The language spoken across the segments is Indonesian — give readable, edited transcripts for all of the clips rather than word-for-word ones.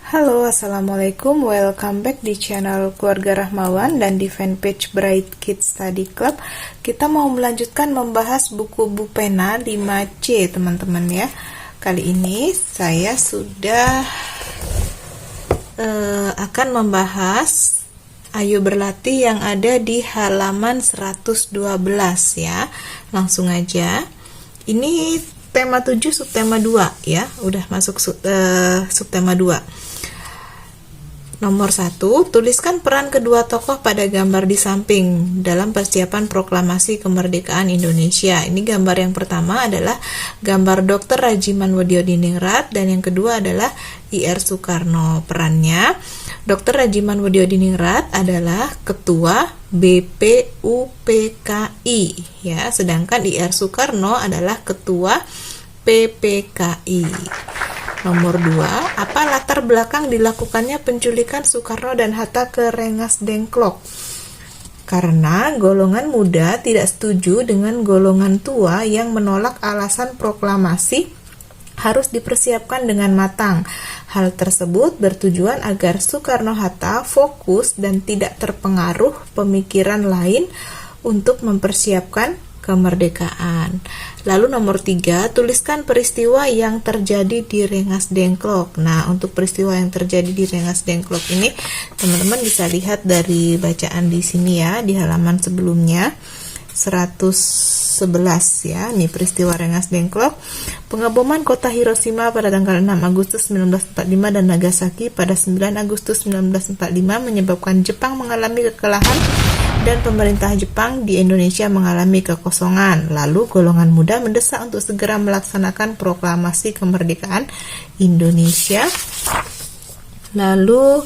Halo, Assalamualaikum. Welcome back di channel Keluarga Rahmawan dan di fanpage Bright Kids Study Club. Kita mau melanjutkan membahas buku Bu Pena 5C, teman-teman ya. Kali ini saya sudah akan membahas Ayo Berlatih yang ada di halaman 112 ya. Langsung aja. Ini tema 7 subtema 2 ya. Udah masuk subtema 2. Nomor 1, tuliskan peran kedua tokoh pada gambar di samping dalam persiapan proklamasi kemerdekaan Indonesia. Ini gambar yang pertama adalah gambar Dr. Rajiman Wedyodiningrat dan yang kedua adalah Ir Soekarno. Perannya, Dr. Rajiman Wedyodiningrat adalah ketua BPUPKI ya, sedangkan Ir Soekarno adalah ketua PPKI. Nomor 2, apa latar belakang dilakukannya penculikan Soekarno dan Hatta ke Rengas Dengklok? Karena golongan muda tidak setuju dengan golongan tua yang menolak alasan proklamasi harus dipersiapkan dengan matang. Hal tersebut bertujuan agar Soekarno-Hatta fokus dan tidak terpengaruh pemikiran lain untuk mempersiapkan kemerdekaan. Lalu nomor 3, tuliskan peristiwa yang terjadi di Rengas Dengklok. Nah, untuk peristiwa yang terjadi di Rengas Dengklok ini, teman-teman bisa lihat dari bacaan di sini ya, di halaman sebelumnya 111 ya. Ini peristiwa Rengas Dengklok. Pengeboman kota Hiroshima pada tanggal 6 Agustus 1945 dan Nagasaki pada 9 Agustus 1945 menyebabkan Jepang mengalami kekalahan dan pemerintah Jepang di Indonesia mengalami kekosongan. Lalu golongan muda mendesak untuk segera melaksanakan proklamasi kemerdekaan Indonesia. Lalu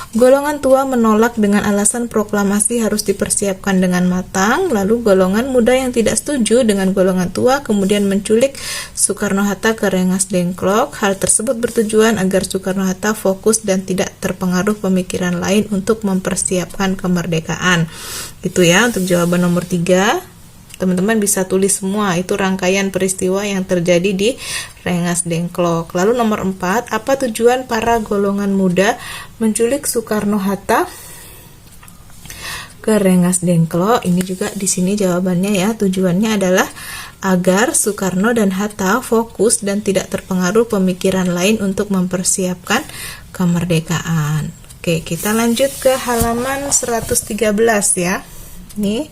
golongan tua menolak dengan alasan proklamasi harus dipersiapkan dengan matang. Lalu golongan muda yang tidak setuju dengan golongan tua kemudian menculik Soekarno-Hatta ke Rengas Dengklok. Hal tersebut bertujuan agar Soekarno-Hatta fokus dan tidak terpengaruh pemikiran lain untuk mempersiapkan kemerdekaan. Itu ya untuk jawaban nomor 3. Teman-teman bisa tulis semua, itu rangkaian peristiwa yang terjadi di Rengas Dengklok. Lalu nomor 4, apa tujuan para golongan muda menculik Soekarno-Hatta ke Rengas Dengklok? Ini juga di sini jawabannya ya, tujuannya adalah agar Soekarno dan Hatta fokus dan tidak terpengaruh pemikiran lain untuk mempersiapkan kemerdekaan. Oke, kita lanjut ke halaman 113 ya. Ini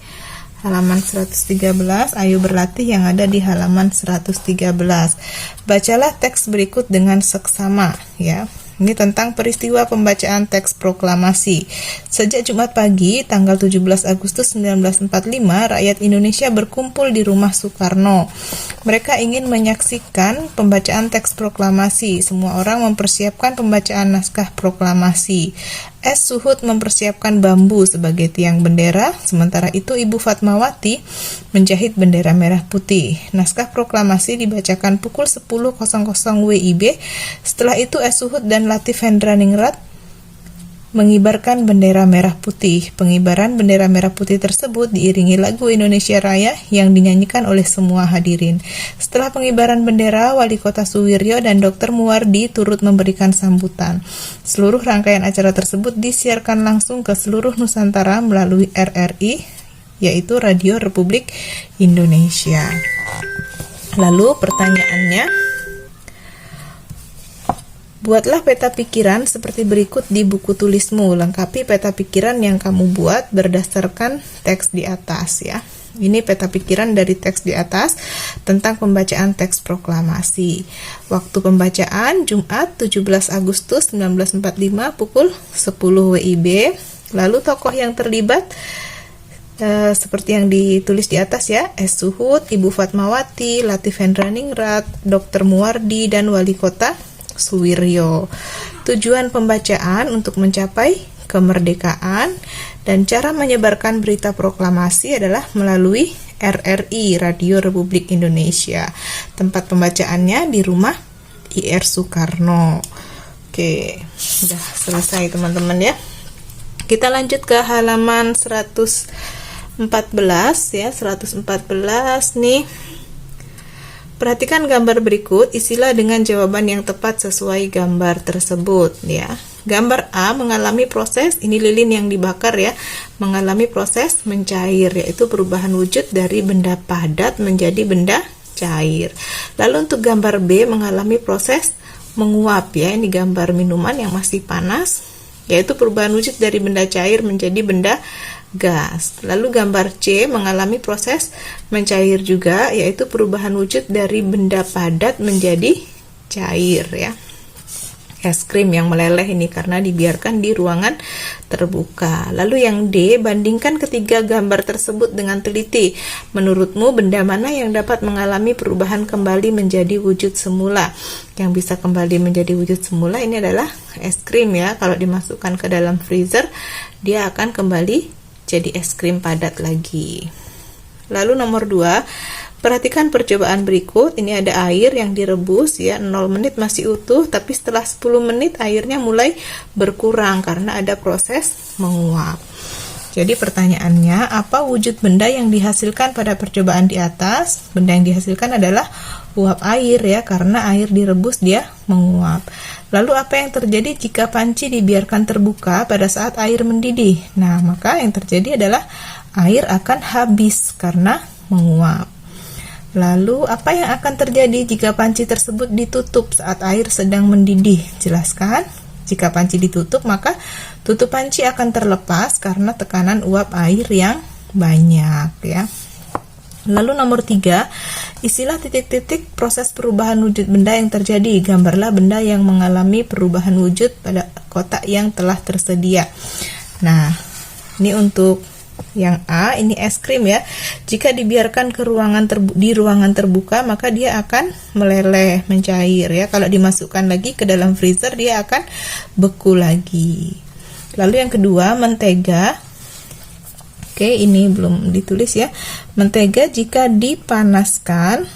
halaman 113, Ayo Berlatih yang ada di halaman 113. Bacalah teks berikut dengan seksama ya. Ini tentang peristiwa pembacaan teks proklamasi. Sejak Jumat pagi, tanggal 17 Agustus 1945, rakyat Indonesia berkumpul di rumah Soekarno. Mereka ingin menyaksikan pembacaan teks proklamasi. Semua orang mempersiapkan pembacaan naskah proklamasi. S. Suhud mempersiapkan bambu sebagai tiang bendera, sementara itu Ibu Fatmawati menjahit bendera merah putih. Naskah proklamasi dibacakan pukul 10.00 WIB. Setelah itu S. Suhud dan Latif Hendraningrat mengibarkan bendera merah putih. Pengibaran bendera merah putih tersebut diiringi lagu Indonesia Raya yang dinyanyikan oleh semua hadirin. Setelah pengibaran bendera, Wali Kota Suwiryo dan Dr. Muwardi turut memberikan sambutan. Seluruh rangkaian acara tersebut disiarkan langsung ke seluruh Nusantara melalui RRI, yaitu Radio Republik Indonesia. Lalu pertanyaannya, buatlah peta pikiran seperti berikut di buku tulismu. Lengkapi peta pikiran yang kamu buat berdasarkan teks di atas ya. Ini peta pikiran dari teks di atas tentang pembacaan teks proklamasi. Waktu pembacaan Jumat 17 Agustus 1945 pukul 10 WIB. Lalu tokoh yang terlibat seperti yang ditulis di atas ya, S. Suhud, Ibu Fatmawati, Latif Hendraningrat, Dr. Muwardi, dan Wali Kota Suwiryo. Tujuan pembacaan untuk mencapai kemerdekaan dan cara menyebarkan berita proklamasi adalah melalui RRI, Radio Republik Indonesia. Tempat pembacaannya di rumah Ir Soekarno. Oke, sudah selesai teman-teman ya. Kita lanjut ke halaman 114 ya, 114 nih. Perhatikan gambar berikut, isilah dengan jawaban yang tepat sesuai gambar tersebut ya. Gambar A mengalami proses, ini lilin yang dibakar ya, mengalami proses mencair, yaitu perubahan wujud dari benda padat menjadi benda cair. Lalu untuk gambar B mengalami proses menguap ya, ini gambar minuman yang masih panas, yaitu perubahan wujud dari benda cair menjadi benda gas. Lalu gambar C mengalami proses mencair juga, yaitu perubahan wujud dari benda padat menjadi cair ya. Es krim yang meleleh ini karena dibiarkan di ruangan terbuka. Lalu yang D, bandingkan ketiga gambar tersebut dengan teliti. Menurutmu benda mana yang dapat mengalami perubahan kembali menjadi wujud semula? Yang bisa kembali menjadi wujud semula ini adalah es krim ya. Kalau dimasukkan ke dalam freezer, dia akan kembali jadi es krim padat lagi. Lalu nomor 2, perhatikan percobaan berikut. Ini ada air yang direbus ya, 0 menit masih utuh, tapi setelah 10 menit airnya mulai berkurang karena ada proses menguap. Jadi pertanyaannya, apa wujud benda yang dihasilkan pada percobaan di atas? Benda yang dihasilkan adalah uap air ya, karena air direbus dia menguap. Lalu apa yang terjadi jika panci dibiarkan terbuka pada saat air mendidih? Nah, maka yang terjadi adalah air akan habis karena menguap. Lalu apa yang akan terjadi jika panci tersebut ditutup saat air sedang mendidih? Jelaskan. Jika panci ditutup, maka tutup panci akan terlepas karena tekanan uap air yang banyak ya. Lalu nomor 3, isilah titik-titik proses perubahan wujud benda yang terjadi. Gambarlah benda yang mengalami perubahan wujud pada kotak yang telah tersedia. Nah, ini untuk yang A, ini es krim ya. Jika dibiarkan ke di ruangan terbuka, maka dia akan meleleh, mencair ya. Kalau dimasukkan lagi ke dalam freezer, dia akan beku lagi. Lalu yang kedua, mentega. Oke, ini belum ditulis ya. Mentega jika dipanaskan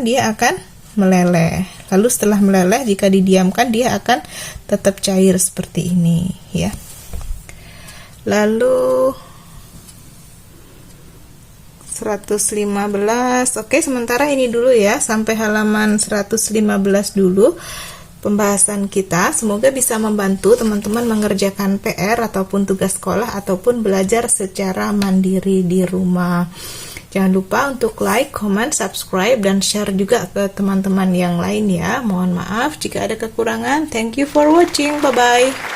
dia akan meleleh. Lalu setelah meleleh, jika didiamkan dia akan tetap cair seperti ini ya. Lalu 115. Oke, sementara ini dulu ya, sampai halaman 115 dulu pembahasan kita. Semoga bisa membantu teman-teman mengerjakan PR ataupun tugas sekolah ataupun belajar secara mandiri di rumah. Jangan lupa untuk like, comment, subscribe, dan share juga ke teman-teman yang lain ya. Mohon maaf jika ada kekurangan. Thank you for watching. Bye-bye.